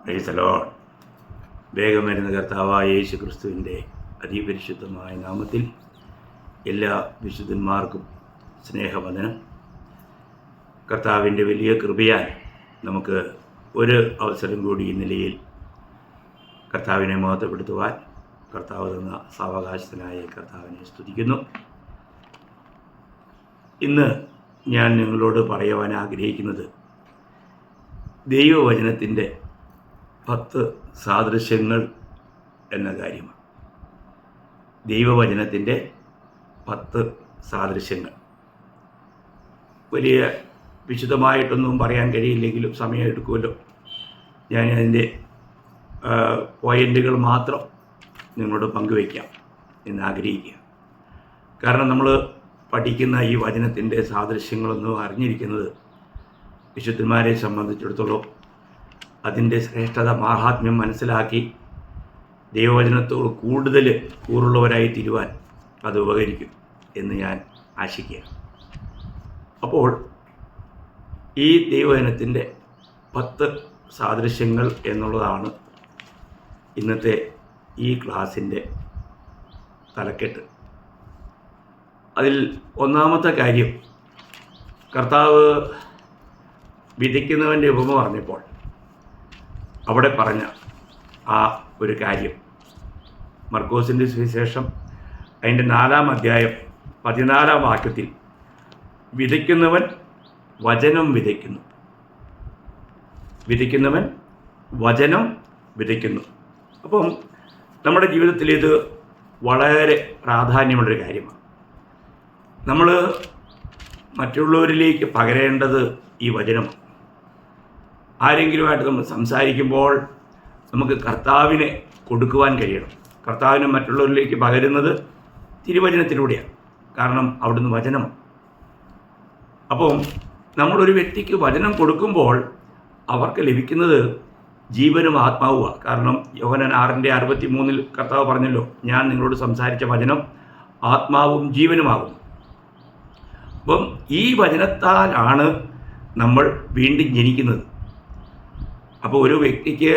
Praise the Lord. വേഗം വരുന്ന കർത്താവായ യേശു ക്രിസ്തുവിൻ്റെ അതിപരിശുദ്ധമായ നാമത്തിൽ എല്ലാ വിശുദ്ധന്മാർക്കും സ്നേഹവന്ദനം. കർത്താവിൻ്റെ വലിയ കൃപയാൽ നമുക്ക് ഒരു അവസരം കൂടി ഈ നിലയിൽ കർത്താവിനെ മഹത്വപ്പെടുത്തുവാൻ കർത്താവ് തന്ന സാവകാശത്തിനായ കർത്താവിനെ സ്തുതിക്കുന്നു. ഇന്ന് ഞാൻ നിങ്ങളോട് പറയുവാൻ ആഗ്രഹിക്കുന്നത് ദൈവവചനത്തിൻ്റെ 10 സാദൃശ്യങ്ങൾ എന്ന കാര്യമാണ്. ദൈവവചനത്തിൻ്റെ 10 സാദൃശ്യങ്ങൾ വലിയ വിശദമായിട്ടൊന്നും പറയാൻ കഴിയില്ലെങ്കിലും സമയം എടുക്കുമല്ലോ. ഞാൻ അതിൻ്റെ പോയിൻ്റുകൾ മാത്രം നിങ്ങളോട് പങ്കുവയ്ക്കാം എന്ന് ആഗ്രഹിക്കുക. കാരണം നമ്മൾ പഠിക്കുന്ന ഈ വചനത്തിൻ്റെ സാദൃശ്യങ്ങളൊന്നും അറിഞ്ഞിരിക്കുന്നത് വിശുദ്ധന്മാരെ സംബന്ധിച്ചിടത്തോളം അതിൻ്റെ ശ്രേഷ്ഠത മാഹാത്മ്യം മനസ്സിലാക്കി ദൈവവചനത്തോട് കൂടുതൽ കൂറുള്ളവരായി തീരുവാൻ അത് ഉപകരിക്കും എന്ന് ഞാൻ ആശിക്കുക. അപ്പോൾ ഈ ദൈവവചനത്തിൻ്റെ 10 സാദൃശ്യങ്ങൾ എന്നുള്ളതാണ് ഇന്നത്തെ ഈ ക്ലാസ്സിൻ്റെ തലക്കെട്ട്. അതിൽ ഒന്നാമത്തെ കാര്യം, കർത്താവ് വിധിക്കുന്നവൻ്റെ ഉപമ പറഞ്ഞപ്പോൾ അവിടെ പറഞ്ഞ ആ ഒരു കാര്യം, മർക്കോസിൻ്റെ സുവിശേഷം അതിൻ്റെ 4-ാം അധ്യായം 14-ാം വാക്യത്തിൽ വിധിക്കുന്നവൻ വചനം വിതയ്ക്കുന്നു, വിധിക്കുന്നവൻ വചനം വിതയ്ക്കുന്നു. അപ്പം നമ്മുടെ ജീവിതത്തിൽ ഇത് വളരെ പ്രാധാന്യമുള്ളൊരു കാര്യമാണ്. നമ്മൾ മറ്റുള്ളവരിലേക്ക് പകരേണ്ടത് ഈ വചനമാണ്. ആരെങ്കിലുമായിട്ട് നമ്മൾ സംസാരിക്കുമ്പോൾ നമുക്ക് കർത്താവിനെ കൊടുക്കുവാൻ കഴിയണം. കർത്താവിനെ മറ്റുള്ളവരിലേക്ക് പകരുന്നത് തിരുവചനത്തിലൂടെയാണ്. കാരണം അവിടുന്ന് വചനമാണ്. അപ്പം നമ്മളൊരു വ്യക്തിക്ക് വചനം കൊടുക്കുമ്പോൾ അവർക്ക് ലഭിക്കുന്നത് ജീവനും ആത്മാവുമാണ്. കാരണം യോഹന്നാൻ 6:63 കർത്താവ് പറഞ്ഞല്ലോ, ഞാൻ നിങ്ങളോട് സംസാരിച്ച വചനം ആത്മാവും ജീവനുമാകുന്നു. അപ്പം ഈ വചനത്താലാണ് നമ്മൾ വീണ്ടും ജനിക്കുന്നത്. അപ്പോൾ ഒരു വ്യക്തിക്ക്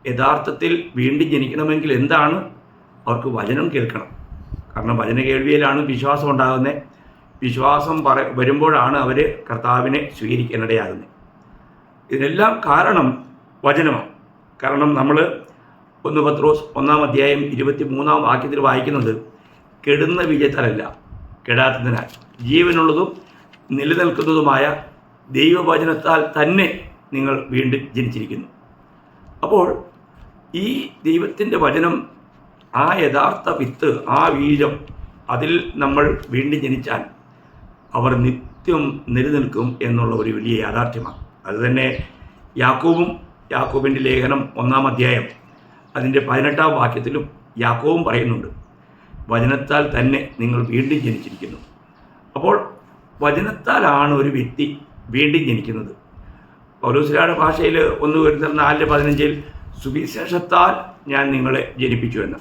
യഥാർത്ഥത്തിൽ വീണ്ടും ജനിക്കണമെങ്കിൽ എന്താണ്? അവർക്ക് വചനം കേൾക്കണം. കാരണം വചന കേൾവിയിലാണ് വിശ്വാസം ഉണ്ടാകുന്നത്. വിശ്വാസം വരുമ്പോഴാണ് അവർ കർത്താവിനെ സ്വീകരിക്കാനിടയാകുന്നത്. ഇതിനെല്ലാം കാരണം വചനമാണ്. കാരണം നമ്മൾ 1 പത്രോസ് 1-ാം അധ്യായം 23-ാം വാക്യത്തിൽ വായിക്കുന്നത്, കെടുന്ന ബീജത്താലല്ല, കെടാത്തതിനാൽ ജീവനുള്ളതും നിലനിൽക്കുന്നതുമായ ദൈവവചനത്താൽ തന്നെ നിങ്ങൾ വീണ്ടും ജനിച്ചിരിക്കുന്നു. അപ്പോൾ ഈ ദൈവത്തിൻ്റെ വചനം, ആ യഥാർത്ഥ വിത്ത്, ആ ബീജം, അതിൽ നമ്മൾ വീണ്ടും ജനിച്ചാൽ അവർ നിത്യം നിലനിൽക്കും എന്നുള്ള ഒരു വലിയ യാഥാർത്ഥ്യമാണ്. അതുതന്നെ യാക്കോബിൻ്റെ ലേഖനം 1-ാം അധ്യായം അതിൻ്റെ 18-ാം വാക്യത്തിലും യാക്കോബും പറയുന്നുണ്ട്, വചനത്താൽ തന്നെ നിങ്ങൾ വീണ്ടും ജനിച്ചിരിക്കുന്നു. അപ്പോൾ വചനത്താലാണ് ഒരു വ്യക്തി വീണ്ടും ജനിക്കുന്നത്. പൗലോസ്യരുടെ ഭാഷയിൽ 1 കൊരിന്ത്യർ 4:15 സുവിശേഷത്താൽ ഞാൻ നിങ്ങളെ ജനിപ്പിച്ചു എന്ന്.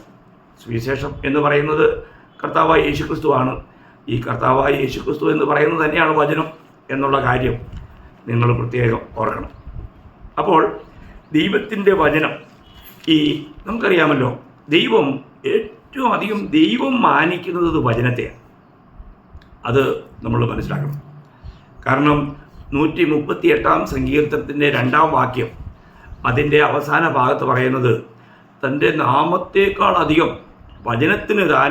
സുവിശേഷം എന്ന് പറയുന്നത് കർത്താവായ യേശുക്രിസ്തുവാണ്. ഈ കർത്താവായ യേശുക്രിസ്തു എന്ന് പറയുന്നത് തന്നെയാണ് വചനം എന്നുള്ള കാര്യം നിങ്ങൾ പ്രത്യേകം ഓർക്കണം. അപ്പോൾ ദൈവത്തിൻ്റെ വചനം, ഈ നമുക്കറിയാമല്ലോ, ദൈവം ഏറ്റവും അധികം ദൈവം മാനിക്കുന്നത് വചനത്തെയാണ്. അത് നമ്മൾ മനസ്സിലാക്കണം. കാരണം 138-ാം സങ്കീർത്തനത്തിൻ്റെ 2-ാം വാക്യം അതിൻ്റെ അവസാന ഭാഗത്ത് പറയുന്നത്, തൻ്റെ നാമത്തേക്കാൾ അധികം വചനത്തിന് താൻ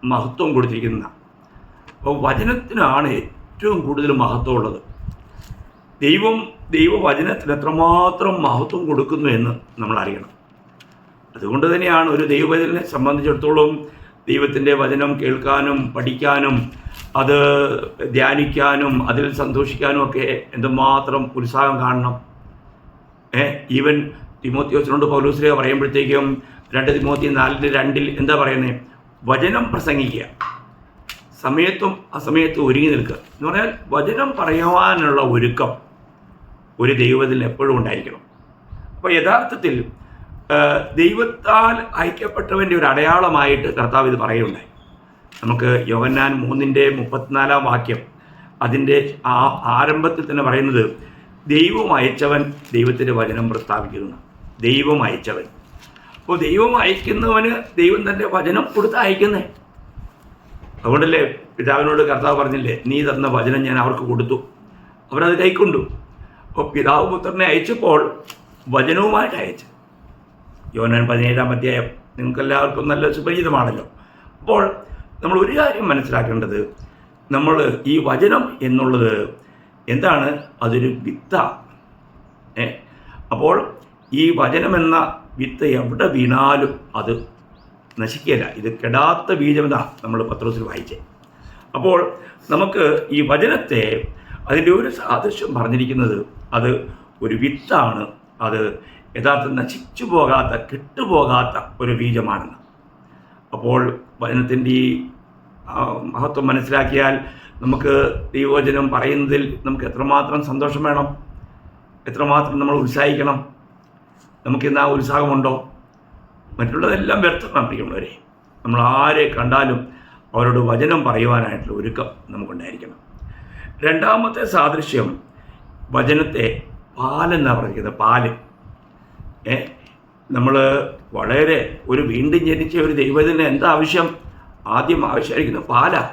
മഹത്വം കൊടുത്തിരിക്കുന്നതാണ്. അപ്പോൾ വചനത്തിനാണ് ഏറ്റവും കൂടുതൽ മഹത്വമുള്ളത്. ദൈവവചനത്തിന് എത്രമാത്രം മഹത്വം കൊടുക്കുന്നു എന്ന് നമ്മൾ അറിയണം. അതുകൊണ്ട് തന്നെയാണ് ഒരു ദൈവവചനത്തെ സംബന്ധിച്ചിടത്തോളം ദൈവത്തിൻ്റെ വചനം കേൾക്കാനും പഠിക്കാനും അത് ധ്യാനിക്കാനും അതിൽ സന്തോഷിക്കാനും ഒക്കെ എന്തുമാത്രം ഉത്സാഹം കാണണം. ഈവൻ തിമോത്തിയോസിനോട് പൗലോസ്ലീഹ പറയുമ്പോഴത്തേക്കും 2 തിമോത്തി 4:2 എന്താ പറയുന്നത്? വചനം പ്രസംഗിക്കുക, സമയത്തും അസമയത്തും ഒരുങ്ങി നിൽക്കുക എന്ന് പറഞ്ഞാൽ വചനം പറയുവാനുള്ള ഒരുക്കം ഒരു ദൈവത്തിൽ എപ്പോഴും ഉണ്ടായിരിക്കണം. അപ്പോൾ യഥാർത്ഥത്തിൽ ദൈവത്താൽ ഐക്യപ്പെട്ടവൻ്റെ ഒരു അടയാളമായിട്ട് കർത്താവ് ഇത് പറയുകയുണ്ടായി. നമുക്ക് യോഹന്നാൻ 3:34-ാം വാക്യം അതിൻ്റെ ആരംഭത്തിൽ തന്നെ പറയുന്നത്, ദൈവം അയച്ചവൻ ദൈവത്തിൻ്റെ വചനം പ്രസ്താവിക്കുന്നു. ദൈവം അയച്ചവൻ. അപ്പോൾ ദൈവം അയക്കുന്നവന് ദൈവം തൻ്റെ വചനം കൊടുത്ത് അയക്കുന്നേ. അതുകൊണ്ടല്ലേ പിതാവിനോട് കർത്താവ് പറഞ്ഞില്ലേ, നീ തന്ന വചനം ഞാൻ അവർക്ക് കൊടുത്തു, അവരത് കൈക്കൊണ്ടു. അപ്പോൾ പിതാവ് പുത്രനെ അയച്ചപ്പോൾ വചനവുമായിട്ട് അയച്ചു. യോഹന്നാൻ 17-ാം അധ്യായം നിങ്ങൾക്കെല്ലാവർക്കും നല്ല സുപരിചിതമാണല്ലോ. അപ്പോൾ നമ്മൾ ഒരു കാര്യം മനസ്സിലാക്കേണ്ടത്, നമ്മൾ ഈ വചനം എന്നുള്ളത് എന്താണ്? അതൊരു വിത്താണ്. അപ്പോൾ ഈ വചനമെന്ന വിത്ത് എവിടെ വീണാലും അത് നശിക്കില്ല. ഇത് കെടാത്ത ബീജമെന്നാണ് നമ്മൾ പത്രോസിൽ വായിച്ചത്. അപ്പോൾ നമുക്ക് ഈ വചനത്തെ അതിൻ്റെ ഒരു സാദൃശ്യം പറഞ്ഞിരിക്കുന്നത് അത് ഒരു വിത്താണ്. അത് യഥാർത്ഥം നശിച്ചു പോകാത്ത, കെട്ടുപോകാത്ത ഒരു ബീജമാണെന്ന്. അപ്പോൾ വചനത്തിൻ്റെ ഈ മഹത്വം മനസ്സിലാക്കിയാൽ നമുക്ക് ദൈവവചനം പറയുന്നതിൽ നമുക്ക് എത്രമാത്രം സന്തോഷം വേണം, എത്രമാത്രം നമ്മൾ ഉത്സാഹിക്കണം. നമുക്കിന്ന് ആ ഉത്സാഹമുണ്ടോ? മറ്റുള്ളതെല്ലാം വ്യർത്ഥമാണ് പ്രിയമുള്ളവരെ. നമ്മൾ ആരെ കണ്ടാലും അവരോട് വചനം പറയുവാനായിട്ടുള്ള ഒരുക്കം നമുക്കുണ്ടായിരിക്കണം. രണ്ടാമത്തെ സാദൃശ്യം വചനത്തെ പാലെന്നാണ് പറഞ്ഞിരിക്കുന്നത്. പാല് നമ്മൾ വളരെ ഒരു വീണ്ടും ജനിച്ച ഒരു ദൈവത്തിന് എന്താ ആവശ്യം? ആദ്യം ആവശ്യമായിരിക്കുന്നത് പാലാണ്.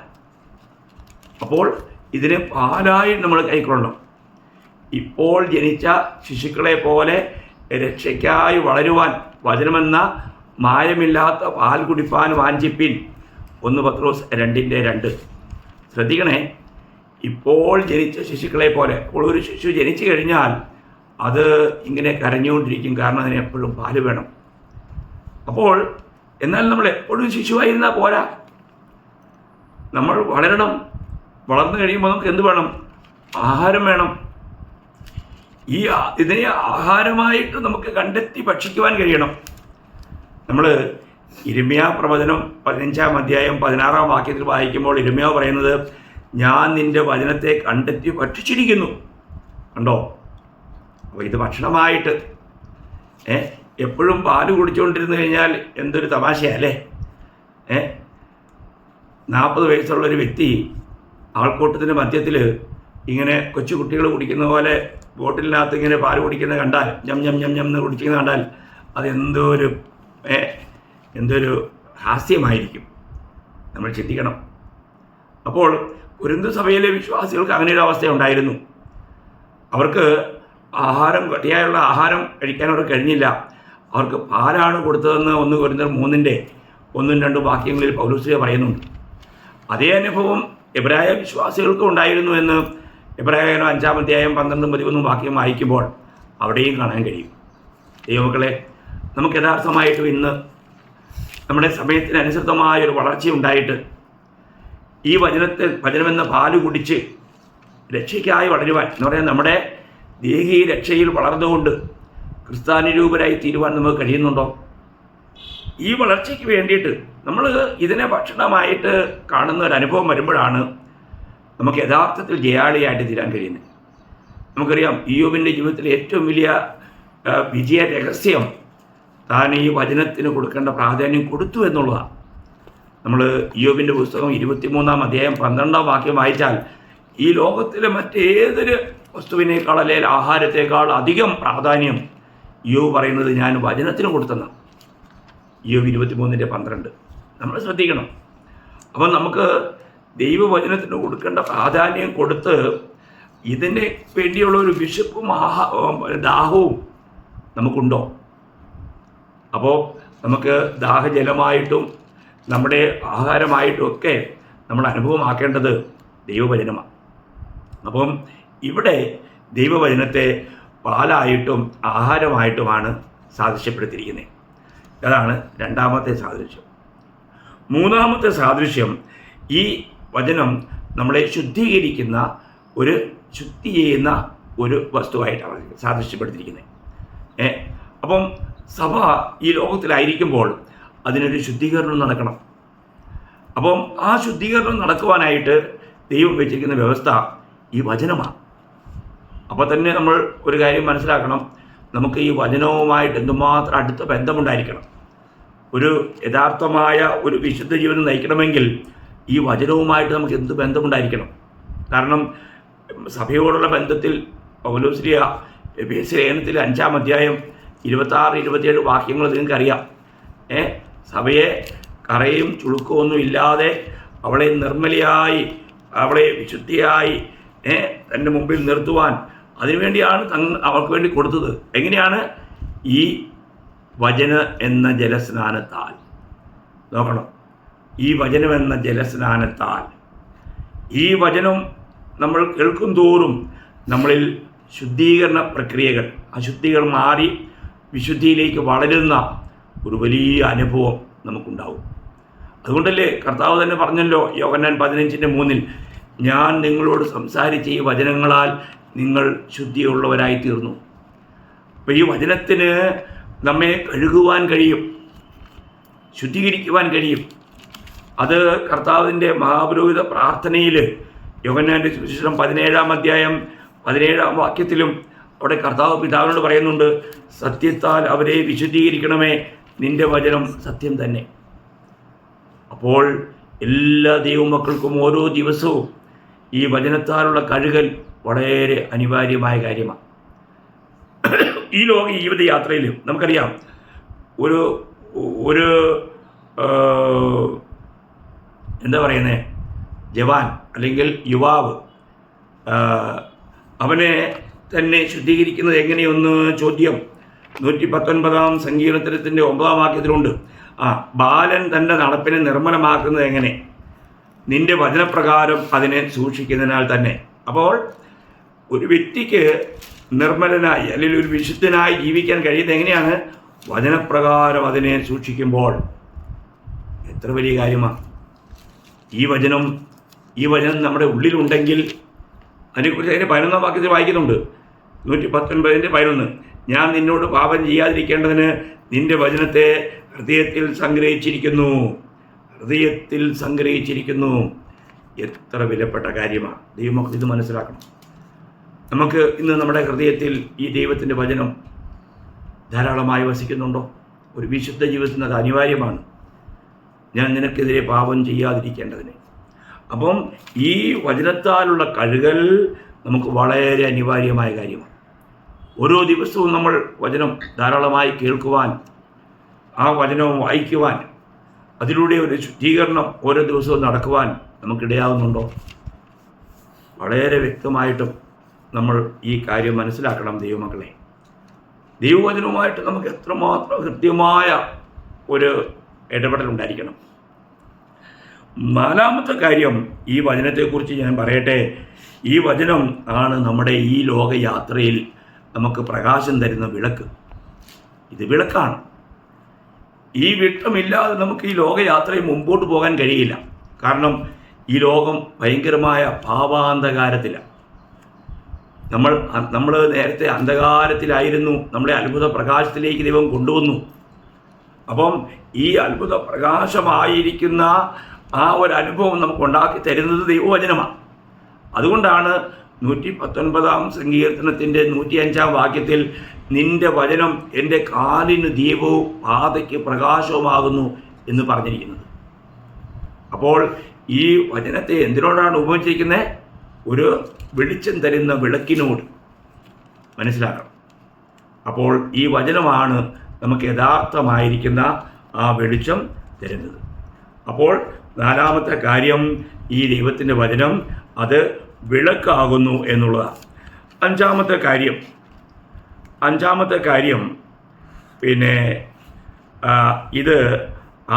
അപ്പോൾ ഇതിനെ പാലായി നമ്മൾ കൈക്കൊള്ളണം. ഇപ്പോൾ ജനിച്ച ശിശുക്കളെ പോലെ രക്ഷയ്ക്കായി വളരുവാൻ വചനമെന്ന മായമില്ലാത്ത പാൽ കുടിപ്പാൻ വാഞ്ചിപ്പിൻ. 1 പത്രോസ് 2:2. ശ്രദ്ധിക്കണേ, ഇപ്പോൾ ജനിച്ച ശിശുക്കളെ പോലെ. അപ്പോൾ ഒരു ശിശു ജനിച്ചു കഴിഞ്ഞാൽ അത് ഇങ്ങനെ കരഞ്ഞുകൊണ്ടിരിക്കും, കാരണം അതിന് എപ്പോഴും പാല് വേണം. അപ്പോൾ എന്നാൽ നമ്മൾ എപ്പോഴും ശിശുവായിരുന്നാൽ പോരാ, നമ്മൾ വളരണം. വളർന്നു കഴിയുമ്പോൾ നമുക്ക് എന്ത് വേണം? ആഹാരം വേണം. ഇതിനെ ആഹാരമായിട്ട് നമുക്ക് കണ്ടെത്തി ഭക്ഷിക്കുവാൻ കഴിയണം. നമ്മൾ ഇരിമ്യാ പ്രവചനം 15-ാം അധ്യായം 16-ാം വാക്യത്തിൽ വായിക്കുമ്പോൾ ഇരിമ്യാ പറയുന്നത്, ഞാൻ നിൻ്റെ വചനത്തെ കണ്ടെത്തി ഭക്ഷിച്ചിരിക്കുന്നു. കണ്ടോ? അപ്പോൾ ഇത് ഭക്ഷണമായിട്ട് എപ്പോഴും പാല് കുടിച്ചുകൊണ്ടിരുന്നു കഴിഞ്ഞാൽ എന്തൊരു തമാശയല്ലേ. 40 വയസ്സുള്ളൊരു വ്യക്തി ആൾക്കൂട്ടത്തിൻ്റെ മധ്യത്തിൽ ഇങ്ങനെ കൊച്ചു കുട്ടികൾ കുടിക്കുന്ന പോലെ ബോട്ടിലിനകത്ത് ഇങ്ങനെ പാല് കുടിക്കുന്നത് കണ്ടാൽ, ഞം ഞം ഞം ഞം എന്ന് കുടിക്കുന്നത് കണ്ടാൽ എന്തൊരു ഹാസ്യമായിരിക്കും. നമ്മൾ ചിന്തിക്കണം. അപ്പോൾ കൊരിന്ത് സഭയിലെ വിശ്വാസികൾക്ക് അങ്ങനെ ഒരു അവസ്ഥ ഉണ്ടായിരുന്നു. അവർക്ക് കട്ടിയായുള്ള ആഹാരം കഴിക്കാൻ അവർക്ക് കഴിഞ്ഞില്ല. അവർക്ക് പാലാണ് കൊടുത്തതെന്ന് 1 കൊരിന്ത്യർ 3:1-2 വാക്യങ്ങളിൽ പൗലോസ് പറയുന്നുണ്ട്. അതേ അനുഭവം എബ്രായ വിശ്വാസികൾക്കും ഉണ്ടായിരുന്നു എന്ന് എബ്രായർ 5-ാം അധ്യായം 12-13 വാക്യം വായിക്കുമ്പോൾ അവിടെയും കാണാൻ കഴിയും. ദൈവമക്കളെ, നമുക്ക് യഥാർത്ഥമായിട്ടും ഇന്ന് നമ്മുടെ സമയത്തിനനുസൃതമായൊരു വളർച്ചയുണ്ടായിട്ട് ഈ വചനമെന്ന പാല് കുടിച്ച് രക്ഷയ്ക്കായി വളരുവാൻ എന്ന് പറയാൻ, നമ്മുടെ ദേഹീയ രക്ഷയിൽ വളർന്നുകൊണ്ട് ക്രിസ്ത്യാനുരൂപരായി തീരുവാൻ നമുക്ക് കഴിയുന്നുണ്ടോ? ഈ വളർച്ചയ്ക്ക് വേണ്ടിയിട്ട് നമ്മൾ ഇതിനെ ഭക്ഷണമായിട്ട് കാണുന്ന ഒരു അനുഭവം വരുമ്പോഴാണ് നമുക്ക് യഥാർത്ഥത്തിൽ ജയാളിയായിട്ട് തീരാൻ കഴിയുന്നത്. നമുക്കറിയാം, ഇയ്യോബിൻ്റെ ജീവിതത്തിലെ ഏറ്റവും വലിയ വിജയ രഹസ്യം താൻ ഈ വചനത്തിന് കൊടുക്കേണ്ട പ്രാധാന്യം കൊടുത്തു എന്നുള്ളതാണ്. നമ്മൾ ഇയ്യോബിൻ്റെ പുസ്തകം 23-ാം അധ്യായം 12-ാം വാക്യം വായിച്ചാൽ, ഈ ലോകത്തിലെ മറ്റേതൊരു വസ്തുവിനേക്കാൾ അല്ലെങ്കിൽ ആഹാരത്തേക്കാൾ അധികം പ്രാധാന്യം ഇയ്യോബ് പറയുന്നത് ഞാൻ വചനത്തിന് കൊടുത്തെന്നാണ്. ഇയ്യോബ് 23:12 നമ്മൾ ശ്രദ്ധിക്കണം. അപ്പം നമുക്ക് ദൈവവചനത്തിന് കൊടുക്കേണ്ട പ്രാധാന്യം കൊടുത്ത് ഇതിന് വേണ്ടിയുള്ള ഒരു വിശപ്പും ദാഹവും നമുക്കുണ്ടോ? അപ്പോൾ നമുക്ക് ദാഹജലമായിട്ടും നമ്മുടെ ആഹാരമായിട്ടും ഒക്കെ നമ്മൾ അനുഭവമാക്കേണ്ടത് ദൈവവചനമാണ്. അപ്പം ഇവിടെ ദൈവവചനത്തെ പാലായിട്ടും ആഹാരമായിട്ടുമാണ് സാദൃശ്യപ്പെടുത്തിയിരിക്കുന്നത്. അതാണ് രണ്ടാമത്തെ സാദൃശ്യം. മൂന്നാമത്തെ സാദൃശ്യം, ഈ വചനം നമ്മളെ ശുദ്ധി ചെയ്യുന്ന ഒരു വസ്തുവായിട്ടാണ് സാദൃശ്യപ്പെടുത്തിയിരിക്കുന്നത്. അപ്പം സഭ ഈ ലോകത്തിലായിരിക്കുമ്പോൾ അതിനൊരു ശുദ്ധീകരണം നടക്കണം. അപ്പം ആ ശുദ്ധീകരണം നടക്കുവാനായിട്ട് ദൈവം വെച്ചിരിക്കുന്ന വ്യവസ്ഥ ഈ വചനമാണ്. അപ്പോൾ തന്നെ നമ്മൾ ഒരു കാര്യം മനസ്സിലാക്കണം, നമുക്ക് ഈ വചനവുമായിട്ട് എന്തുമാത്രം അടുത്ത ബന്ധമുണ്ടായിരിക്കണം. ഒരു യഥാർത്ഥമായ ഒരു വിശുദ്ധ ജീവിതം നയിക്കണമെങ്കിൽ ഈ വചനവുമായിട്ട് നമുക്ക് എന്ത് ബന്ധമുണ്ടായിരിക്കണം. കാരണം സഭയോടുള്ള ബന്ധത്തിൽ പൗലോസ് ലേഖനത്തിൽ 5-ാം അധ്യായം 26, 27 വാക്യങ്ങൾ നിങ്ങൾക്കറിയാം. സഭയെ കറയും ചുളുക്കമൊന്നും ഇല്ലാതെ അവളെ നിർമ്മലയായി, അവളെ വിശുദ്ധിയായി തൻ്റെ മുമ്പിൽ നിർത്തുവാൻ അതിനുവേണ്ടിയാണ് അവൾക്ക് വേണ്ടി കൊടുത്തത്. എങ്ങനെയാണ്? ഈ വചന എന്ന ജലസ്നാനത്താൽ. നോക്കണം, ഈ വചനമെന്ന ജലസ്നാനത്താൽ. ഈ വചനം നമ്മൾ കേൾക്കും തോറും നമ്മളിൽ ശുദ്ധീകരണ പ്രക്രിയകൾ, അശുദ്ധികൾ മാറി വിശുദ്ധിയിലേക്ക് വളരുന്ന ഒരു വലിയ അനുഭവം നമുക്കുണ്ടാവും. അതുകൊണ്ടല്ലേ കർത്താവ് തന്നെ പറഞ്ഞല്ലോ, യോഹന്നാൻ 15:3, ഞാൻ നിങ്ങളോട് സംസാരിച്ച ഈ വചനങ്ങളാൽ നിങ്ങൾ ശുദ്ധിയുള്ളവരായി തീർന്നു. അപ്പോൾ ഈ വചനത്തിന് നമ്മെ കഴുകുവാൻ കഴിയും, ശുദ്ധീകരിക്കുവാൻ കഴിയും. അത് കർത്താവിൻ്റെ മഹാപുരോഹിത പ്രാർത്ഥനയിൽ യോഹന്നാൻ്റെ സുവിശേഷം 17-ാം അധ്യായം 17-ാം വാക്യത്തിലും അവിടെ കർത്താവ് പിതാവിനോട് പറയുന്നുണ്ട്, സത്യത്താൽ അവരെ വിശുദ്ധീകരിക്കണമേ, നിന്റെ വചനം സത്യം തന്നെ. അപ്പോൾ എല്ലാ ദൈവമക്കൾക്കും ഓരോ ദിവസവും ഈ വചനത്താലുള്ള കഴുകൽ വളരെ അനിവാര്യമായ കാര്യമാണ്. ഈ ലോക ജീവിതയാത്രയിൽ നമുക്കറിയാം, ഒരു ഒരു എന്താ പറയുന്നത്, ജവാൻ അല്ലെങ്കിൽ യുവാവ് അവനെ തന്നെ ശുദ്ധീകരിക്കുന്നത് എങ്ങനെയൊന്ന് ചോദ്യം 119-ാം സങ്കീർത്തനത്തിൻ്റെ 9-ാം വാക്യത്തിലുണ്ട്. ബാലൻ തൻ്റെ നടപ്പിനെ നിർമ്മലമാക്കുന്നത് എങ്ങനെ? നിന്റെ വചനപ്രകാരം അതിനെ സൂക്ഷിക്കുന്നതിനാൽ തന്നെ. അപ്പോൾ ഒരു വ്യക്തിക്ക് നിർമ്മലനായി അല്ലെങ്കിൽ ഒരു വിശുദ്ധനായി ജീവിക്കാൻ കഴിയുന്നത് എങ്ങനെയാണ്? വചനപ്രകാരം അതിനെ സൂക്ഷിക്കുമ്പോൾ. എത്ര വലിയ കാര്യമാണ്! ഈ വചനം നമ്മുടെ ഉള്ളിലുണ്ടെങ്കിൽ, അതിനെക്കുറിച്ച് അതിൻ്റെ 11-ാം വാക്യത്തിൽ വായിക്കുന്നുണ്ട്, 119-11, ഞാൻ നിന്നോട് പാപം ചെയ്യാതിരിക്കേണ്ടതിന് നിന്റെ വചനത്തെ ഹൃദയത്തിൽ സംഗ്രഹിച്ചിരിക്കുന്നു. എത്ര വിലപ്പെട്ട കാര്യമാണ്! ദൈവമക്കൾ ഇത് മനസ്സിലാക്കണം. നമുക്ക് ഇന്ന് നമ്മുടെ ഹൃദയത്തിൽ ഈ ദൈവത്തിൻ്റെ വചനം ധാരാളമായി വസിക്കുന്നുണ്ടോ? ഒരു വിശുദ്ധ ജീവിതത്തിന് അത് അനിവാര്യമാണ്. ഞാൻ നിനക്കെതിരെ പാപം ചെയ്യാതിരിക്കേണ്ടതിന്. അപ്പം ഈ വചനത്താലുള്ള കഴുകൽ നമുക്ക് വളരെ അനിവാര്യമായ കാര്യമാണ്. ഓരോ ദിവസവും നമ്മൾ വചനം ധാരാളമായി കേൾക്കുവാൻ, ആ വചനം വായിക്കുവാൻ, അതിലൂടെ ഒരു ശുദ്ധീകരണം ഓരോ ദിവസവും നടക്കുവാൻ നമുക്കിടയാകുന്നുണ്ടോ? വളരെ വ്യക്തമായിട്ടും നമ്മൾ ഈ കാര്യം മനസ്സിലാക്കണം ദൈവമക്കളെ. ദൈവവചനവുമായിട്ട് നമുക്ക് എത്രമാത്രം കൃത്യമായ ഒരു ഇടപെടലുണ്ടായിരിക്കണം. 4-മത്തെ കാര്യം, ഈ വചനത്തെക്കുറിച്ച് ഞാൻ പറയട്ടെ. ഈ വചനം ആണ് നമ്മുടെ ഈ ലോകയാത്രയിൽ നമുക്ക് പ്രകാശം തരുന്ന വിളക്ക്. ഇത് വിളക്കാണ്. ഈ വെട്ടമില്ലാതെ നമുക്ക് ഈ ലോകയാത്രയിൽ മുമ്പോട്ട് പോകാൻ കഴിയില്ല. കാരണം ഈ ലോകം ഭയങ്കരമായ പാപാന്ധകാരത്തിലാണ്. നമ്മൾ നേരത്തെ അന്ധകാരത്തിലായിരുന്നു, നമ്മളെ അത്ഭുത പ്രകാശത്തിലേക്ക് ദൈവം കൊണ്ടുവന്നു. അപ്പം ഈ അത്ഭുത പ്രകാശമായിരിക്കുന്ന ആ ഒരു അനുഭവം നമുക്ക് ഉണ്ടാക്കി തരുന്നത് ദൈവവചനമാണ്. അതുകൊണ്ടാണ് 119-ാം സങ്കീർത്തനത്തിൻ്റെ 105-ാം വാക്യത്തിൽ നിന്റെ വചനം എൻ്റെ കാലിന് ദീപവും പാതയ്ക്ക് പ്രകാശവുമാകുന്നു എന്ന് പറഞ്ഞിരിക്കുന്നത്. അപ്പോൾ ഈ വചനത്തെ എന്തിനോടാണ് ഉപമിച്ചിരിക്കുന്നത്? ഒരു വെളിച്ചം തരുന്ന വിളക്കിനോട്. മനസ്സിലാക്കണം. അപ്പോൾ ഈ വചനമാണ് നമുക്ക് യഥാർത്ഥമായിരിക്കുന്ന ആ വെളിച്ചം തരുന്നത്. അപ്പോൾ 4-മത്തെ കാര്യം, ഈ ദൈവത്തിൻ്റെ വചനം അത് വിളക്കാകുന്നു എന്നുള്ളതാണ്. 5-മത്തെ കാര്യം പിന്നെ ഇത്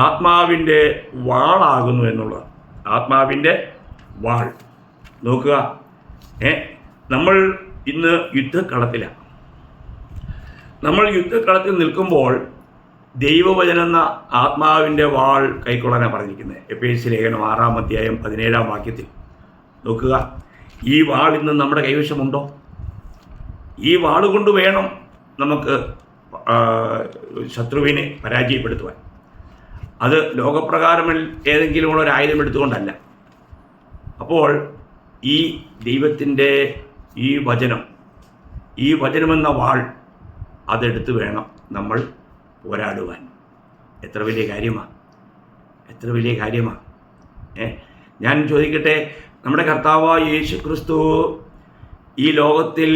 ആത്മാവിൻ്റെ വാളാകുന്നു എന്നുള്ളത്. ആത്മാവിൻ്റെ വാൾ. നോക്കുക, നമ്മൾ ഇന്ന് യുദ്ധക്കളത്തിലാണ്. നമ്മൾ യുദ്ധക്കളത്തിൽ നിൽക്കുമ്പോൾ ദൈവവചനം എന്ന ആത്മാവിൻ്റെ വാൾ കൈക്കൊള്ളാനാണ് പറഞ്ഞിരിക്കുന്നത്. എഫേസ്യ ലേഖനം 6-ാം അധ്യായം 17-ാം വാക്യത്തിൽ നോക്കുക. ഈ വാൾ ഇന്ന് നമ്മുടെ കൈവശമുണ്ടോ? ഈ വാൾ കൊണ്ട് വേണം നമുക്ക് ശത്രുവിനെ പരാജയപ്പെടുത്തുവാൻ. അത് ലോകപ്രകാരം ഏതെങ്കിലും ഒരു ആയുധം എടുത്തുകൊണ്ടല്ല. അപ്പോൾ ഈ ദൈവത്തിൻ്റെ ഈ വചനമെന്ന വാൾ അതെടുത്ത് വേണം നമ്മൾ പോരാടുവാൻ. എത്ര വലിയ കാര്യമാണ്! ഞാൻ ചോദിക്കട്ടെ, നമ്മുടെ കർത്താവായ യേശു ക്രിസ്തു ഈ ലോകത്തിൽ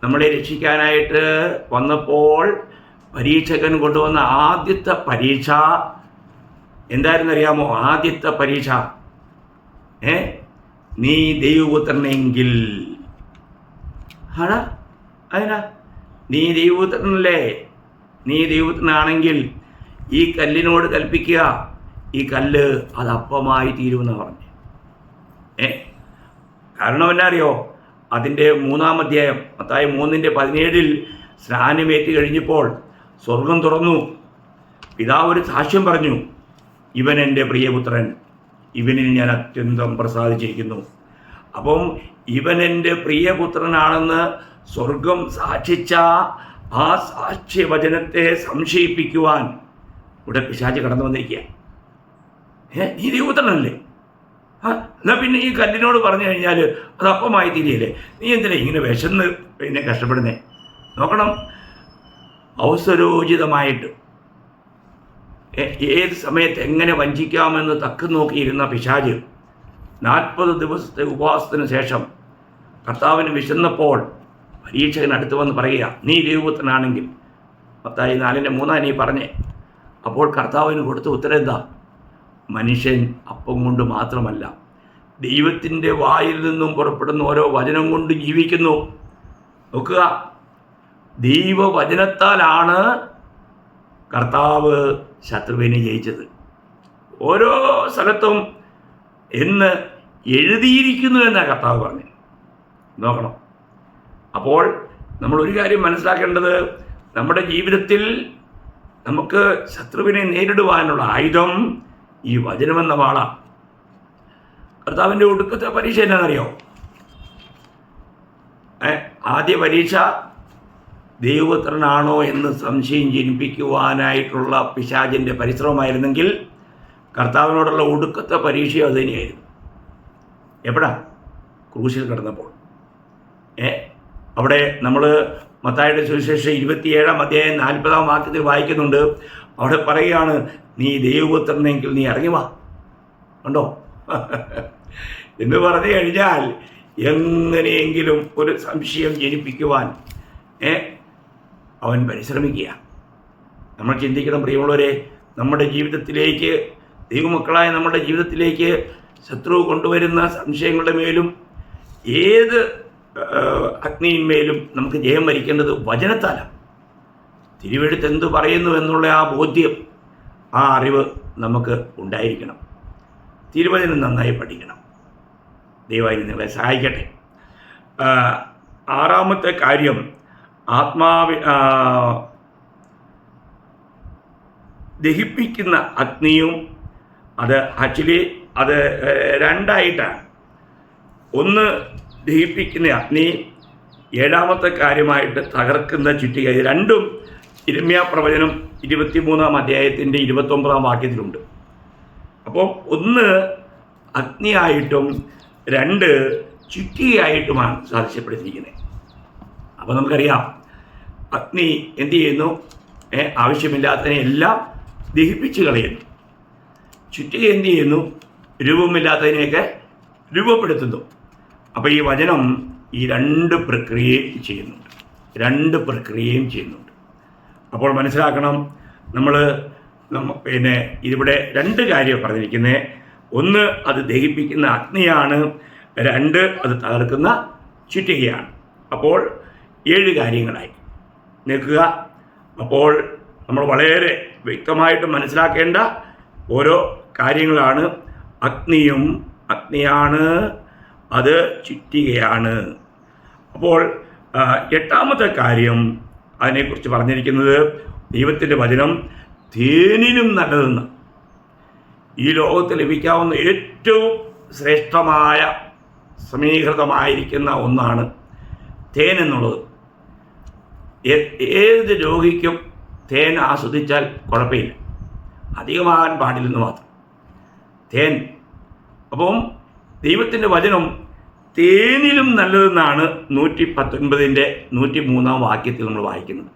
നമ്മളെ രക്ഷിക്കാനായിട്ട് വന്നപ്പോൾ പരീക്ഷകൻ കൊണ്ടുവന്ന ആദ്യത്തെ പരീക്ഷ എന്തായിരുന്നറിയാമോ? ആദ്യത്തെ പരീക്ഷ നീ ദൈവപുത്രനെങ്കിൽ. ആടാ അതിനാ നീ ദൈവപുത്രനല്ലേ? നീ ദൈവപുത്രനാണെങ്കിൽ ഈ കല്ലിനോട് കൽപ്പിക്കുക, ഈ കല്ല് അത് അപ്പമായി തീരുമെന്ന് പറഞ്ഞു. കാരണം എന്നാ അറിയോ? അതിൻ്റെ 3-ാം അധ്യായം മത്തായി 3:17 സ്നാനമേറ്റ് കഴിഞ്ഞപ്പോൾ സ്വർഗം തുറന്നു. പിതാവ് ഒരു സാക്ഷ്യം പറഞ്ഞു, ഇവൻ എൻ്റെ പ്രിയപുത്രൻ, ഇവനിൽ ഞാൻ അത്യന്തം പ്രസാദിച്ചിരിക്കുന്നു. അപ്പം ഇവൻ എൻ്റെ പ്രിയപുത്രനാണെന്ന് സ്വർഗം സാക്ഷിച്ച ആ സാക്ഷ്യവചനത്തെ സംശയിപ്പിക്കുവാൻ ഇവിടെ പിശാച് കടന്നു വന്നിരിക്കുക. നീ ദൈവപുത്രനല്ലേ? എന്നാൽ പിന്നെ ഈ കല്ലിനോട് പറഞ്ഞു കഴിഞ്ഞാൽ അത് അപ്പമായി തീരുകയില്ലേ? നീ എന്തിനാ ഇങ്ങനെ വിശന്ന് പിന്നെ കഷ്ടപ്പെടുന്നേ? നോക്കണം, അവസരോചിതമായിട്ട് ഏത് സമയത്ത് എങ്ങനെ വഞ്ചിക്കാമെന്ന് തക്കം നോക്കിയിരുന്ന പിശാച് 40 ദിവസത്തെ ഉപവാസത്തിന് ശേഷം കർത്താവിന് വിശന്നപ്പോൾ പരീക്ഷകൻ അടുത്ത് വന്ന് പറയുക, നീ ദൈവപുത്രനാണെങ്കിൽ. മത്തായി 4:3 നീ പറഞ്ഞേ. അപ്പോൾ കർത്താവിന് കൊടുത്ത ഉത്തരം എന്താ? മനുഷ്യൻ അപ്പം കൊണ്ട് മാത്രമല്ല, ദൈവത്തിൻ്റെ വായിൽ നിന്നും പുറപ്പെടുന്ന ഓരോ വചനം കൊണ്ട് ജീവിക്കുന്നു. നോക്കുക, ദൈവവചനത്താലാണ് കർത്താവ് ശത്രുവിനെ ജയിച്ചത്. ഓരോ സ്ഥലത്തും എന്ന് എഴുതിയിരിക്കുന്നു എന്നാണ് കർത്താവ് പറഞ്ഞത്. നോക്കണം. അപ്പോൾ നമ്മൾ ഒരു കാര്യം മനസ്സിലാക്കേണ്ടത്, നമ്മുടെ ജീവിതത്തിൽ നമുക്ക് ശത്രുവിനെ നേരിടുവാനുള്ള ആയുധം ഈ വചനമെന്ന വാളാണ്. കർത്താവിൻ്റെ ഒടുക്കത്തെ പരീക്ഷ എന്നാണെന്നറിയോ? ആദ്യ പരീക്ഷ ദൈവപുത്രനാണോ എന്ന് സംശയം ജനിപ്പിക്കുവാനായിട്ടുള്ള പിശാചിൻ്റെ പരിശ്രമമായിരുന്നെങ്കിൽ കർത്താവിനോടുള്ള ഒടുക്കത്തെ പരീക്ഷ അത് തന്നെയായിരുന്നു. എപ്പോഴാ? ക്രൂശിൽ കിടന്നപ്പോൾ. അവിടെ നമ്മൾ മത്തായിയുടെ സുവിശേഷം 27-ാം അധ്യായം 40-ാം വാക്യത്തിൽ വായിക്കുന്നുണ്ട്. അവിടെ പറയുകയാണ്, നീ ദൈവപുത്രനെങ്കിൽ നീ ഇറങ്ങി വാ. കണ്ടോ? എന്ന് പറഞ്ഞു കഴിഞ്ഞാൽ എങ്ങനെയെങ്കിലും ഒരു സംശയം ജനിപ്പിക്കുവാൻ അവൻ പരിശ്രമിക്കുക. നമ്മൾ ചിന്തിക്കണം പ്രിയമുള്ളവരെ, നമ്മുടെ ജീവിതത്തിലേക്ക്, ദൈവമക്കളായ നമ്മുടെ ജീവിതത്തിലേക്ക് ശത്രു കൊണ്ടുവരുന്ന സംശയങ്ങളുടെ മേലും ഏത് അഗ്നിയിന്മേലും നമുക്ക് ജയം വരിക്കേണ്ടത് വചനത്താലാണ്. തിരുവെഴുത്ത് എന്തു പറയുന്നു എന്നുള്ള ആ ബോധ്യം, ആ അറിവ് നമുക്ക് ഉണ്ടായിരിക്കണം. തിരുവചനം നന്നായി പഠിക്കണം. ദയവായി നിങ്ങളെ സഹായിക്കട്ടെ. 6-ാമത്തെ കാര്യം, ദഹിപ്പിക്കുന്ന അഗ്നിയും. അത് ആക്ച്വലി അത് രണ്ടായിട്ടാണ്. ഒന്ന് ദഹിപ്പിക്കുന്ന അഗ്നി, 7-ാമത്തെ കാര്യമായിട്ട് തകർക്കുന്ന ചുറ്റിക. ഇത് രണ്ടും യിരെമ്യാ പ്രവചനം 23-ാം അധ്യായത്തിൻ്റെ 29-ാം വാക്യത്തിലുണ്ട്. അപ്പോൾ ഒന്ന് അഗ്നിയായിട്ടും 2 ചുറ്റികയായിട്ടുമാണ് സാദൃശ്യപ്പെടുത്തിയിരിക്കുന്നത്. അപ്പോൾ നമുക്കറിയാം, അഗ്നി എന്ത് ചെയ്യുന്നു? ആവശ്യമില്ലാത്തതിനെല്ലാം ദഹിപ്പിച്ച് കളയുന്നു. ചുറ്റിക എന്ത് ചെയ്യുന്നു? രൂപമില്ലാത്തതിനെയൊക്കെ രൂപപ്പെടുത്തുന്നു. അപ്പോൾ ഈ വചനം ഈ 2 പ്രക്രിയയും ചെയ്യുന്നുണ്ട്. അപ്പോൾ മനസ്സിലാക്കണം, നമ്മൾ പിന്നെ ഇതിവിടെ 2 കാര്യം പറഞ്ഞിരിക്കുന്നത്. ഒന്ന് അത് ദഹിപ്പിക്കുന്ന അഗ്നിയാണ്, 2 അത് തകർക്കുന്ന ചുറ്റികയാണ്. അപ്പോൾ 7 കാര്യങ്ങളായി നിൽക്കുക. അപ്പോൾ നമ്മൾ വളരെ വ്യക്തമായിട്ട് മനസ്സിലാക്കേണ്ട ഓരോ കാര്യങ്ങളാണ്. അഗ്നിയാണ്, അത് ചുറ്റികയാണ്. അപ്പോൾ 8-ാമത്തെ കാര്യം അതിനെക്കുറിച്ച് പറഞ്ഞിരിക്കുന്നത്, ദൈവത്തിൻ്റെ വചനം തേനിനും നല്ലതെന്ന്. ഈ ലോകത്ത് ലഭിക്കാവുന്ന ഏറ്റവും ശ്രേഷ്ഠമായ സമീകൃതമായിരിക്കുന്ന ഒന്നാണ് തേൻ എന്നുള്ളത്. ഏത് രോഗിക്കും തേൻ ആസ്വദിച്ചാൽ കുഴപ്പമില്ല, അധികമാകാൻ പാടില്ലെന്ന് മാത്രം. തേൻ, അപ്പം ദൈവത്തിൻ്റെ വചനം തേനിലും നല്ലതെന്നാണ് 119-ന്റെ 103-ാം വാക്യത്തിൽ നമ്മൾ വായിക്കുന്നത്.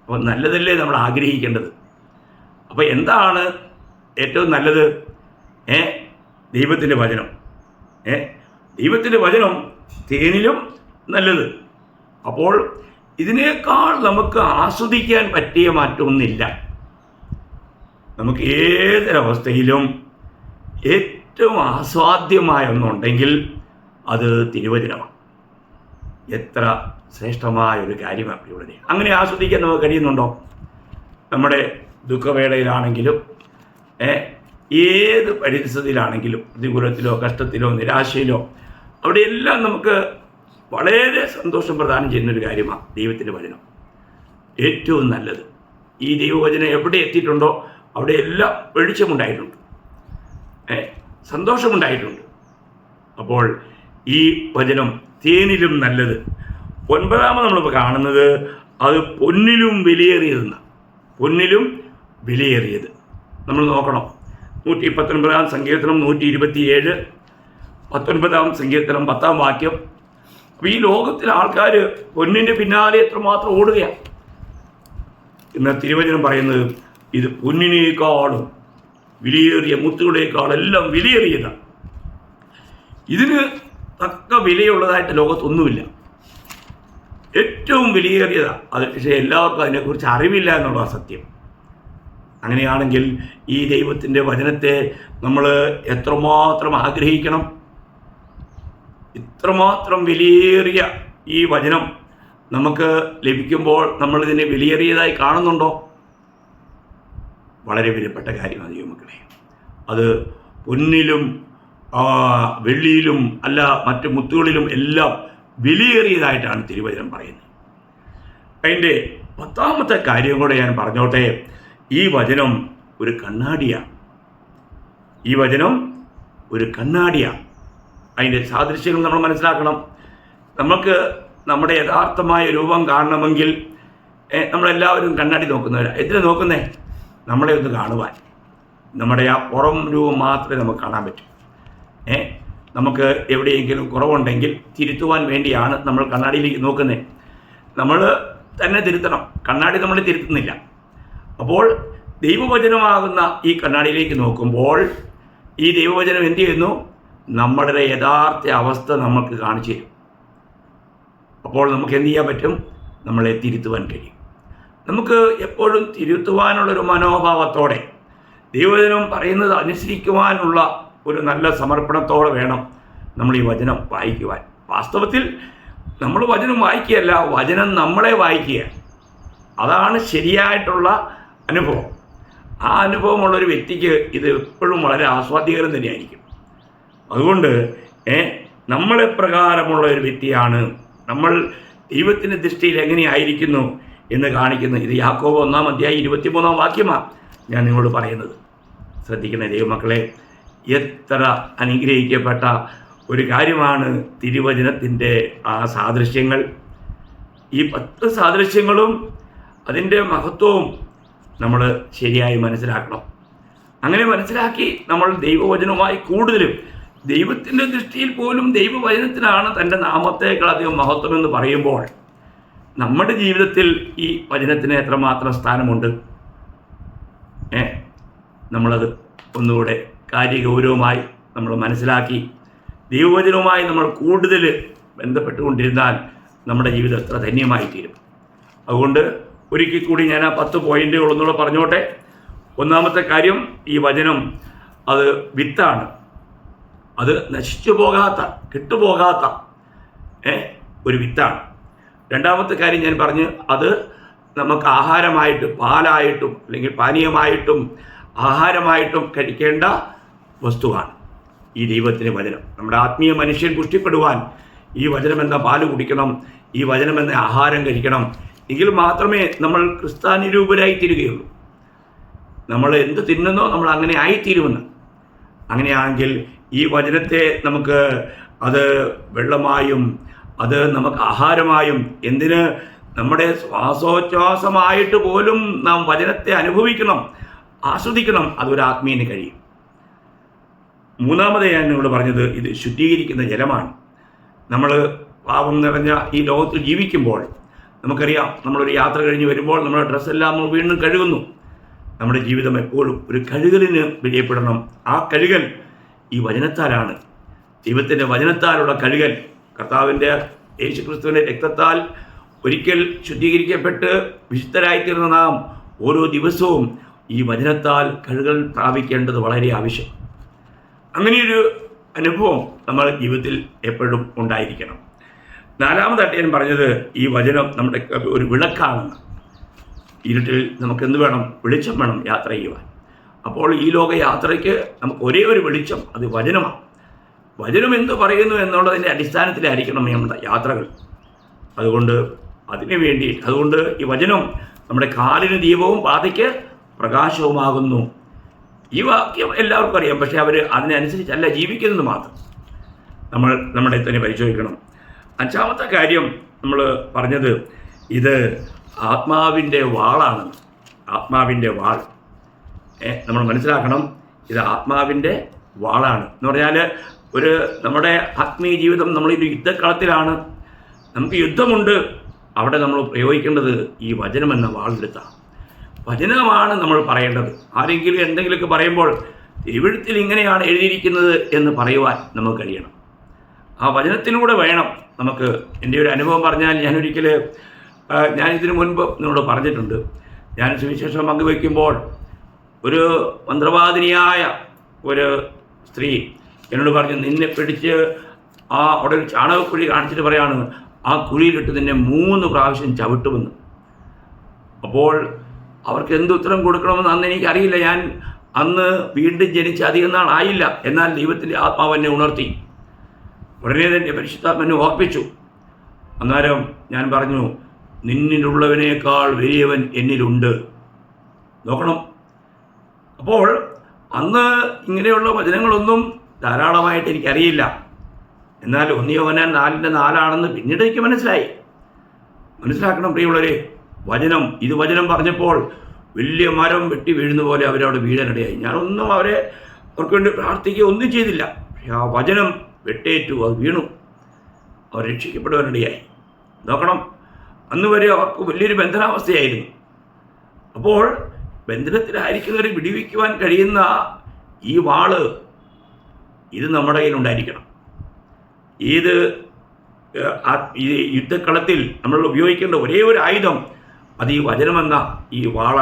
അപ്പോൾ നല്ലതല്ലേ നമ്മൾ ആഗ്രഹിക്കേണ്ടത്. അപ്പോൾ എന്താണ് ഏറ്റവും നല്ലത്? ദൈവത്തിൻ്റെ വചനം. ദൈവത്തിൻ്റെ വചനം തേനിലും നല്ലത്. അപ്പോൾ ഇതിനേക്കാൾ നമുക്ക് ആസ്വദിക്കാൻ പറ്റിയ മറ്റൊന്നില്ല. നമുക്ക് ഏതൊരവസ്ഥയിലും ഏറ്റവും ആസ്വാദ്യമായ ഒന്നുണ്ടെങ്കിൽ അത് തിരുവചനമാണ്. എത്ര ശ്രേഷ്ഠമായ ഒരു കാര്യമാണ് ഇവിടെ. അങ്ങനെ ആസ്വദിക്കാൻ നമുക്ക് കഴിയുന്നുണ്ടോ? നമ്മുടെ ദുഃഖവേളയിലാണെങ്കിലും ഏത് പരിസ്ഥിതിയിലാണെങ്കിലും, പ്രതികൂലത്തിലോ കഷ്ടത്തിലോ നിരാശയിലോ, അവിടെയെല്ലാം നമുക്ക് വളരെ സന്തോഷം പ്രദാനം ചെയ്യുന്നൊരു കാര്യമാണ് ദൈവത്തിൻ്റെ വചനം. ഏറ്റവും നല്ലത് ഈ ദൈവവചനം എവിടെ എത്തിയിട്ടുണ്ടോ അവിടെയെല്ലാം വെളിച്ചമുണ്ടായിട്ടുണ്ട്, സന്തോഷമുണ്ടായിട്ടുണ്ട്. അപ്പോൾ ഈ വചനം തേനിലും നല്ലത്. 9 നമ്മളിപ്പോൾ കാണുന്നത് അത് പൊന്നിലും വിലയേറിയതെന്ന്. പൊന്നിലും വിലയേറിയത് നമ്മൾ നോക്കണം. 119 സങ്കീർത്തനം 127, 19 സങ്കീർത്തനം 10 വാക്യം. അപ്പോൾ ഈ ലോകത്തിലെ ആൾക്കാർ പൊന്നിൻ്റെ പിന്നാലെ എത്രമാത്രം ഓടുകയാണ്. ഇന്ന് തിരുവചനം പറയുന്നത് ഇത് പൊന്നിനേക്കാളും വിലയേറിയ, മുത്തുകളേക്കാളെല്ലാം വിലയേറിയതാണ്. ഇതിന് തക്ക വിലയുള്ളതായിട്ട് ലോകത്തൊന്നുമില്ല. ഏറ്റവും വിലയേറിയതാണ് അത്. പക്ഷേ എല്ലാവർക്കും അതിനെക്കുറിച്ച് അറിവില്ല എന്നുള്ളതാണ് സത്യം. അങ്ങനെയാണെങ്കിൽ ഈ ദൈവത്തിൻ്റെ വചനത്തെ നമ്മൾ എത്രമാത്രം ആഗ്രഹിക്കണം. ഇത്രമാത്രം വിലയേറിയ ഈ വചനം നമുക്ക് ലഭിക്കുമ്പോൾ നമ്മളിതിനെ വിലയേറിയതായി കാണുന്നുണ്ടോ? വളരെ വിലപ്പെട്ട കാര്യമാണ് ദൈവമക്കളെ. അത് പൊന്നിലും വെള്ളിയിലും അല്ല, മറ്റ് മുത്തുകളിലും എല്ലാം വിലയേറിയതായിട്ടാണ് തിരുവചനം പറയുന്നത്. അതിൻ്റെ 10ാമത്തെ കാര്യം കൂടെ ഞാൻ പറഞ്ഞോട്ടെ. ഈ വചനം ഒരു കണ്ണാടിയാണ്. ഈ വചനം ഒരു കണ്ണാടിയാണ്. അതിൻ്റെ സാദൃശ്യങ്ങൾ നമ്മൾ മനസ്സിലാക്കണം. നമുക്ക് നമ്മുടെ യഥാർത്ഥമായ രൂപം കാണണമെങ്കിൽ നമ്മളെല്ലാവരും കണ്ണാടി നോക്കുന്നവരാണ്. എന്തിനാ നോക്കുന്നേ? നമ്മളെ ഒന്ന് കാണുവാൻ. നമ്മുടെ ആ പുറം രൂപം മാത്രമേ നമുക്ക് കാണാൻ പറ്റൂ. നമുക്ക് എവിടെയെങ്കിലും കുറവുണ്ടെങ്കിൽ തിരുത്തുവാൻ വേണ്ടിയാണ് നമ്മൾ കണ്ണാടിയിലേക്ക് നോക്കുന്നത്. നമ്മൾ തന്നെ തിരുത്തണം, കണ്ണാടി നമ്മളെ തിരുത്തുന്നില്ല. അപ്പോൾ ദൈവവചനമാകുന്ന ഈ കണ്ണാടിയിലേക്ക് നോക്കുമ്പോൾ ഈ ദൈവവചനം എന്ത് ചെയ്യുന്നു? നമ്മുടെ യഥാർത്ഥ അവസ്ഥ നമുക്ക് കാണിച്ചു തരും. അപ്പോൾ നമുക്ക് എന്ത് ചെയ്യാൻ പറ്റും? നമ്മളെ തിരുത്തുവാൻ കഴിയും. നമുക്ക് എപ്പോഴും തിരുത്തുവാനുള്ളൊരു മനോഭാവത്തോടെ, ദൈവവചനം പറയുന്നത് അനുസരിക്കുവാനുള്ള ഒരു നല്ല സമർപ്പണത്തോടെ വേണം നമ്മൾ ഈ വചനം വായിക്കുവാൻ. വാസ്തവത്തിൽ നമ്മൾ വചനം വായിക്കുകയല്ല, വചനം നമ്മളെ വായിക്കുക. അതാണ് ശരിയായിട്ടുള്ള അനുഭവം. ആ അനുഭവമുള്ളൊരു വ്യക്തിക്ക് ഇത് എപ്പോഴും വളരെ ആസ്വാദ്യകരം തന്നെയായിരിക്കും. അതുകൊണ്ട് നമ്മളെപ്രകാരമുള്ള ഒരു വ്യക്തിയാണ് നമ്മൾ, ദൈവത്തിൻ്റെ ദൃഷ്ടിയിൽ എങ്ങനെയായിരിക്കുന്നു എന്ന് കാണിക്കുന്നത്. ഇത് യാക്കോബ് 1-23 വാക്യമാണ് ഞാൻ നിങ്ങളോട് പറയുന്നത്. ശ്രദ്ധിക്കണേ ദൈവമക്കളെ, എത്ര അനുഗ്രഹിക്കപ്പെട്ട ഒരു കാര്യമാണ് തിരുവചനത്തിൻ്റെ ആ സാദൃശ്യങ്ങൾ. ഈ 10 സാദൃശ്യങ്ങളും അതിൻ്റെ മഹത്വവും നമ്മൾ ശരിയായി മനസ്സിലാക്കണം. അങ്ങനെ മനസ്സിലാക്കി നമ്മൾ ദൈവവചനവുമായി കൂടുതലും, ദൈവത്തിൻ്റെ ദൃഷ്ടിയിൽ പോലും ദൈവവചനത്തിനാണ് തൻ്റെ നാമത്തേക്കാളധികം മഹത്വമെന്ന് പറയുമ്പോൾ നമ്മുടെ ജീവിതത്തിൽ ഈ വചനത്തിന് എത്രമാത്രം സ്ഥാനമുണ്ട്? നമ്മളത് ഒന്നുകൂടെ കാര്യഗൗരവമായി നമ്മൾ മനസ്സിലാക്കി ദൈവവചനവുമായി നമ്മൾ കൂടുതൽ ബന്ധപ്പെട്ടുകൊണ്ടിരുന്നാൽ നമ്മുടെ ജീവിതം എത്ര ധന്യമായി തീരും. അതുകൊണ്ട് ഒരിക്കൽ കൂടി ഞാൻ ആ 10 പോയിന്റുകൾ ഒന്നുകൂടെ പറഞ്ഞോട്ടെ. 1ാമത്തെ കാര്യം, ഈ വചനം അത് വിത്താണ്. അത് നശിച്ചു പോകാത്ത, കെട്ടുപോകാത്ത ഒരു വിത്താണ്. 2ാമത്തെ കാര്യം ഞാൻ പറഞ്ഞ്, അത് നമുക്ക് ആഹാരമായിട്ടും പാലായിട്ടും അല്ലെങ്കിൽ പാനീയമായിട്ടും ആഹാരമായിട്ടും കഴിക്കേണ്ട വസ്തുവാണ് ഈ ദൈവത്തിൻ്റെ വചനം. നമ്മുടെ ആത്മീയ മനുഷ്യൻ പുഷ്ടിപ്പെടുവാൻ ഈ വചനം എന്ന പാല് കുടിക്കണം, ഈ വചനം എന്ന ആഹാരം കഴിക്കണം. എങ്കിൽ മാത്രമേ നമ്മൾ ക്രിസ്ത്യാനിരൂപരായി തീരുകയുള്ളൂ. നമ്മൾ എന്ത് തിന്നുന്നോ നമ്മൾ അങ്ങനെ ആയിത്തീരുമെന്ന്. അങ്ങനെയാണെങ്കിൽ ഈ വചനത്തെ നമുക്ക് അത് വെള്ളമായും അത് നമുക്ക് ആഹാരമായും, എന്തിന് നമ്മുടെ ശ്വാസോച്ഛ്വാസമായിട്ട് പോലും നാം വചനത്തെ അനുഭവിക്കണം, ആസ്വദിക്കണം. അതൊരു ആത്മീയന് കഴിയും. 3ാമത് ഞാൻ നിങ്ങളോട് പറഞ്ഞത്, ഇത് ശുദ്ധീകരിക്കുന്ന ജലമാണ്. നമ്മൾ പാപം നിറഞ്ഞ ഈ ലോകത്തിൽ ജീവിക്കുമ്പോൾ നമുക്കറിയാം, നമ്മളൊരു യാത്ര കഴിഞ്ഞ് വരുമ്പോൾ നമ്മുടെ ഡ്രസ്സെല്ലാം നമ്മൾ വീണ്ടും കഴുകുന്നു. നമ്മുടെ ജീവിതം എപ്പോഴും ഒരു കഴുകലിന് വിധേയപ്പെടണം. ആ കഴുകൽ ഈ വചനത്താലാണ്. ദൈവത്തിൻ്റെ വചനത്താലുള്ള കഴുകൽ, കർത്താവിൻ്റെ യേശുക്രിസ്തുവിൻ്റെ രക്തത്താൽ ഒരിക്കൽ ശുദ്ധീകരിക്കപ്പെട്ട് വിശുദ്ധരായിത്തീർന്ന നാം ഓരോ ദിവസവും ഈ വചനത്താൽ കഴുകൽ പ്രാപിക്കേണ്ടത് വളരെ ആവശ്യം. അങ്ങനെയൊരു അനുഭവം നമ്മൾ ജീവിതത്തിൽ എപ്പോഴും ഉണ്ടായിരിക്കണം. നാലാമതായിട്ട് ഞാൻ പറഞ്ഞത് ഈ വചനം നമ്മുടെ ഒരു വിളക്കാണെന്ന്. ഇരുട്ടിൽ നമുക്ക് എന്ത് വേണം? വെളിച്ചം വേണം യാത്ര ചെയ്യുവാൻ. അപ്പോൾ ഈ ലോക യാത്രയ്ക്ക് നമുക്ക് ഒരേ ഒരു വെളിച്ചം, അത് വചനമാണ്. വചനം എന്ത് പറയുന്നു എന്നുള്ളതിൻ്റെ അടിസ്ഥാനത്തിലായിരിക്കണം നമ്മുടെ യാത്രകൾ. അതുകൊണ്ട് ഈ വചനം നമ്മുടെ കാലിന് ദീപവും പാതയ്ക്ക് പ്രകാശവുമാകുന്നു. ഈ വാക്യം എല്ലാവർക്കും അറിയാം, പക്ഷേ അവർ അതിനനുസരിച്ചല്ല ജീവിക്കുന്നത് മാത്രം. നമ്മൾ നമ്മളെ തന്നെ പരിശോധിക്കണം. അഞ്ചാമത്തെ കാര്യം നമ്മൾ പറഞ്ഞത് ഇത് ആത്മാവിൻ്റെ വാളാണ്. ആത്മാവിൻ്റെ വാൾ നമ്മൾ മനസ്സിലാക്കണം. ഇത് ആത്മാവിൻ്റെ വാളാണ് എന്ന് പറഞ്ഞാൽ നമ്മുടെ ആത്മീയ ജീവിതം നമ്മളൊരു യുദ്ധക്കളത്തിലാണ്. നമുക്ക് യുദ്ധമുണ്ട്. അവിടെ നമ്മൾ പ്രയോഗിക്കേണ്ടത് ഈ വചനമെന്ന വാളെടുത്താണ്. വചനമാണ് നമ്മൾ പറയേണ്ടത്. ആരെങ്കിലും എന്തെങ്കിലുമൊക്കെ പറയുമ്പോൾ എഴുത്തിൽ ഇങ്ങനെയാണ് എഴുതിയിരിക്കുന്നത് എന്ന് പറയുവാൻ നമുക്ക് കഴിയണം. ആ വചനത്തിലൂടെ വേണം നമുക്ക്. എൻ്റെ ഒരു അനുഭവം പറഞ്ഞാൽ, ഞാൻ ഇതിനു മുൻപ് നിങ്ങളോട് പറഞ്ഞിട്ടുണ്ട്. ഞാൻ സുവിശേഷം പങ്കുവയ്ക്കുമ്പോൾ ഒരു മന്ത്രവാദിനിയായ ഒരു സ്ത്രീ എന്നോട് പറഞ്ഞു, നിന്നെ പിടിച്ച് അവിടെ ഒരു ചാണകക്കുഴി കാണിച്ചിട്ട് പറയാണ്, ആ കുഴിയിലിട്ട് നിന്നെ 3 പ്രാവശ്യം ചവിട്ടുമെന്ന്. അപ്പോൾ അവർക്ക് എന്ത് ഉത്തരം കൊടുക്കണമെന്ന് അന്ന് എനിക്കറിയില്ല. ഞാൻ അന്ന് വീണ്ടും ജനിച്ച് അധികം നാളായില്ല. എന്നാൽ ദൈവത്തിൻ്റെ ആത്മാവ് എന്നെ ഉണർത്തി. ഉടനെ തന്നെ പരിശുദ്ധാത്മാവിനെ ഓർപ്പിച്ചു. അന്നേരം ഞാൻ പറഞ്ഞു, നിന്നിലുള്ളവനേക്കാൾ വലിയവൻ എന്നിലുണ്ട്. നോക്കണം. അപ്പോൾ അന്ന് ഇങ്ങനെയുള്ള വചനങ്ങളൊന്നും ധാരാളമായിട്ട് എനിക്കറിയില്ല. എന്നാൽ 1 യോഹന്നാൻ 4:4 പിന്നീട് എനിക്ക് മനസ്സിലാക്കണം പ്രിയമുള്ളവരെ. ഇത് വചനം പറഞ്ഞപ്പോൾ വലിയ മരം വെട്ടി വീഴുന്ന പോലെ അവരവിടെ വീഴാനിടയായി. ഞാനൊന്നും അവർക്ക് വേണ്ടി പ്രാർത്ഥിക്കുക ഒന്നും ചെയ്തില്ല. പക്ഷെ ആ വചനം വെട്ടേറ്റു, അത് വീണു, അവർ രക്ഷിക്കപ്പെടുവാനിടയായി. നോക്കണം, അന്ന് വരെ അവർക്ക് വലിയൊരു ബന്ധനാവസ്ഥയായിരുന്നു. അപ്പോൾ ബന്ധനത്തിലായിരിക്കുന്നവരെ വിടിവിക്കുവാൻ കഴിയുന്ന ഈ വാള് ഇത് നമ്മുടെ കയ്യിലുണ്ടായിരിക്കണം. ഈ യുദ്ധക്കളത്തിൽ നമ്മൾ ഉപയോഗിക്കേണ്ട ഒരേ ഒരു ആയുധം അത് ഈ വചനമെന്ന ഈ വാള,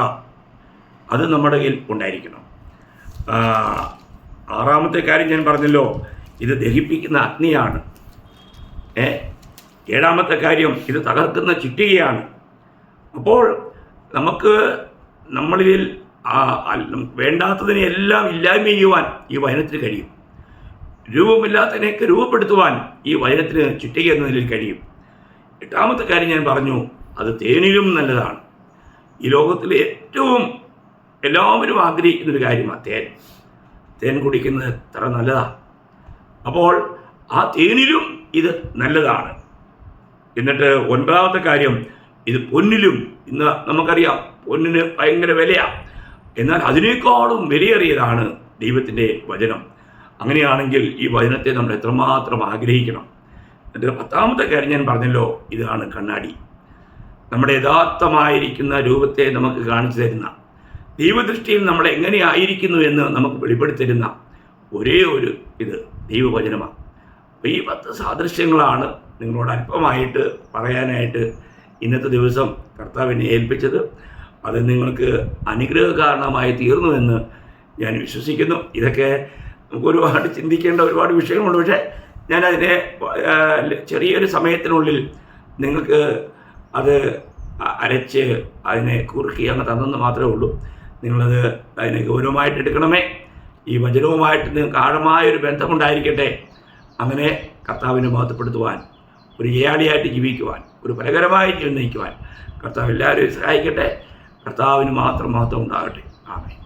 അത് നമ്മുടെ കയ്യിൽ ഉണ്ടായിരിക്കണം. 6ാമത്തെ കാര്യം ഞാൻ പറഞ്ഞല്ലോ, ഇത് ദഹിപ്പിക്കുന്ന അഗ്നിയാണ്. 7ാമത്തെ കാര്യം, ഇത് തകർക്കുന്ന ചുറ്റികയാണ്. അപ്പോൾ നമുക്ക് നമ്മളിൽ വേണ്ടാത്തതിനെല്ലാം ഇല്ലായ്മ ചെയ്യുവാൻ ഈ വചനത്തിന് കഴിയും. രൂപമില്ലാത്തതിനെയൊക്കെ രൂപപ്പെടുത്തുവാൻ ഈ വചനത്തിന് ചുറ്റിക എന്ന നിലയിൽ കഴിയും. 8ാമത്തെ കാര്യം ഞാൻ പറഞ്ഞു, അത് തേനിലും നല്ലതാണ്. ഈ ലോകത്തിൽ ഏറ്റവും എല്ലാവരും ആഗ്രഹിക്കുന്നൊരു കാര്യമാണ് തേൻ കുടിക്കുന്നത് എത്ര നല്ലതാണ്. അപ്പോൾ ആ തേനിലും ഇത് നല്ലതാണ്. എന്നിട്ട് 9ാമത്തെ കാര്യം, ഇത് പൊന്നിലും, ഇന്ന് നമുക്കറിയാം പൊന്നിന് ഭയങ്കര വിലയാണ്. എന്നാൽ അതിനേക്കാളും വിലയേറിയതാണ് ദൈവത്തിൻ്റെ വചനം. അങ്ങനെയാണെങ്കിൽ ഈ വചനത്തെ നമ്മൾ എത്രമാത്രം ആഗ്രഹിക്കണം. എന്നിട്ട് 10ാമത്തെ കാര്യം ഞാൻ പറഞ്ഞല്ലോ, ഇതാണ് കണ്ണാടി. നമ്മുടെ യഥാർത്ഥമായിരിക്കുന്ന രൂപത്തെ നമുക്ക് കാണിച്ചു തരുന്ന, ദൈവദൃഷ്ടിയിൽ നമ്മൾ എങ്ങനെയായിരിക്കുന്നു എന്ന് നമുക്ക് വെളിപ്പെടുത്തരുന്ന ഒരേ ഒരു ദൈവവചനമാണ്. അപ്പോൾ ഈ 10 സാദൃശ്യങ്ങളാണ് നിങ്ങളോട് അല്പമായിട്ട് പറയാനായിട്ട് ഇന്നത്തെ ദിവസം കർത്താവിനെ ഏൽപ്പിച്ചത്. അത് നിങ്ങൾക്ക് അനുഗ്രഹകാരണമായി തീർന്നുവെന്ന് ഞാൻ വിശ്വസിക്കുന്നു. ഇതൊക്കെ നമുക്ക് ഒരുപാട് ചിന്തിക്കേണ്ട ഒരുപാട് വിഷയങ്ങളുണ്ട്. പക്ഷേ ഞാനതിനെ ചെറിയൊരു സമയത്തിനുള്ളിൽ നിങ്ങൾക്ക് അത് അരച്ച് അതിനെ കുറുക്കി അങ്ങ് തന്നെന്ന് മാത്രമേ ഉള്ളൂ. നിങ്ങളത് അതിനെ ഗൗരവമായിട്ട് എടുക്കണമേ. ഈ വചനവുമായിട്ട് നിങ്ങൾക്ക് ആഴമായൊരു ബന്ധമുണ്ടായിരിക്കട്ടെ. അങ്ങനെ കർത്താവിനെ മഹത്വപ്പെടുത്തുവാൻ, ഒരു ജയാളിയായിട്ട് ജീവിക്കുവാൻ, ഒരു ഫലകരമായ ജീവിതം നയിക്കുവാൻ കർത്താവ് എല്ലാവരെയും സഹായിക്കട്ടെ. കർത്താവിന് മാത്രം മഹത്വം ഉണ്ടാകട്ടെ. ആമേൻ.